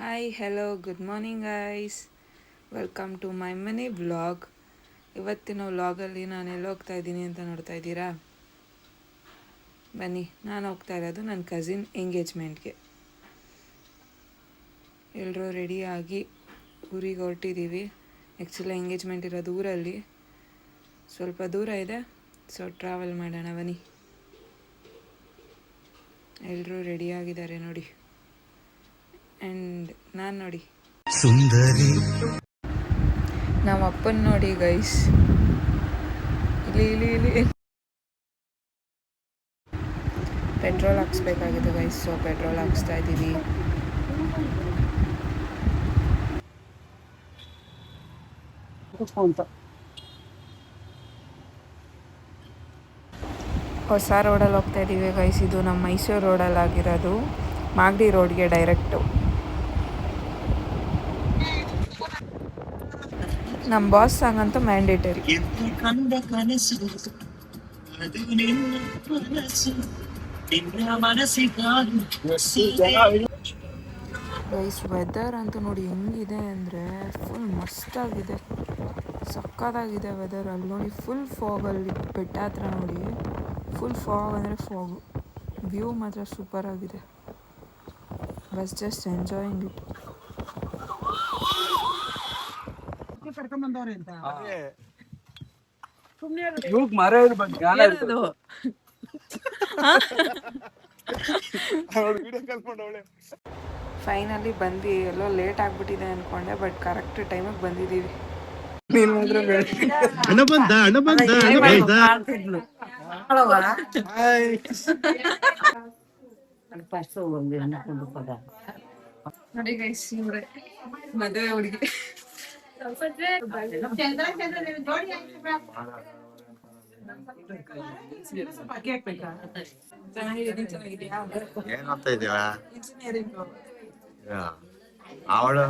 Hi hello good morning guys, welcome to my money vlog. ಇವತ್ತಿನ ವ್ಲಾಗಲ್ಲಿ ನಾನು ಎಲ್ಲಿ ಹೋಗ್ತಾ ಇದ್ದೀನಿ ಅಂತ ನೋಡ್ತಾ ಇದ್ದೀರಾ? ಬನ್ನಿ, ನಾನು ಹೋಗ್ತಾ ಇರೋದು ನನ್ನ ಕಸಿನ್ ಎಂಗೇಜ್ಮೆಂಟ್ಗೆ. ಎಲ್ಲರೂ ರೆಡಿಯಾಗಿ ಊರಿಗೆ ಹೊರಟಿದ್ದೀವಿ. ಆ್ಯಕ್ಚುಲಿ ಎಂಗೇಜ್ಮೆಂಟ್ ಇರೋದು ಊರಲ್ಲಿ, ಸ್ವಲ್ಪ ದೂರ ಇದೆ, ಸೊ ಟ್ರಾವೆಲ್ ಮಾಡೋಣ ಬನ್ನಿ. ಎಲ್ಲರೂ ರೆಡಿಯಾಗಿದ್ದಾರೆ ನೋಡಿ. ಆ್ಯಂಡ್ ನಾನು ನೋಡಿ ಸುಂದರಿ, ನಮ್ಮ ಅಪ್ಪನ ನೋಡಿ ಗೈಸ್, ಇಲ್ಲಿ ಇಲ್ಲಿ ಇಲ್ಲಿ ಪೆಟ್ರೋಲ್ ಹಾಕ್ಸ್ಬೇಕಾಗಿದೆ ಗೈಸ್. ಸೊ ಪೆಟ್ರೋಲ್ ಹಾಕ್ಸ್ತಾ ಇದ್ದೀವಿ. ಹೊಸ ರೋಡಲ್ಲಿ ಹೋಗ್ತಾ ಇದ್ದೀವಿ ಗೈಸ್. ಇದು ನಮ್ಮ ಮೈಸೂರು ರೋಡಲ್ಲಿ ಆಗಿರೋದು, ಮಾಗಡಿ ರೋಡ್ಗೆ ಡೈರೆಕ್ಟು. ನಮ್ಮ ಬಾಸ್ ಸಾಂಗ್ ಅಂತೂ ಮ್ಯಾಂಡೇಟರಿ. ಗೈಸ್ ವೆದರ್ ಅಂತೂ ನೋಡಿ ಹೆಂಗಿದೆ ಅಂದರೆ ಫುಲ್ ಮಸ್ತಾಗಿದೆ, ಸಕ್ಕತ್ತಾಗಿದೆ ವೆದರ್. ಅಲ್ಲಿ ನೋಡಿ ಫುಲ್ ಫಾಗಲ್ಲಿ, ಬೆಟ್ಟ ಹತ್ರ ನೋಡಿ ಫುಲ್ ಫಾಗ್ ಅಂದರೆ ಫಾಗು. ವ್ಯೂ ಮಾತ್ರ ಸೂಪರ್ ಆಗಿದೆ. Bus just enjoying it. Finally ಬಂದ್ವಿ. ಎಲ್ಲೋ ಲೇಟ್ ಆಗ್ಬಿಟ್ಟಿದೆ ಅಂದ್ಕೊಂಡೆ, ಬಟ್ ಕರೆಕ್ಟ್ ಟೈಮಿಗೆ ಬಂದಿದ್ದೀವಿ. ನೋಡಿ ಗೈಸ್, ಇವ್ರೆ ಮದುವೆ ಹುಡುಗಿ. ಅವಳು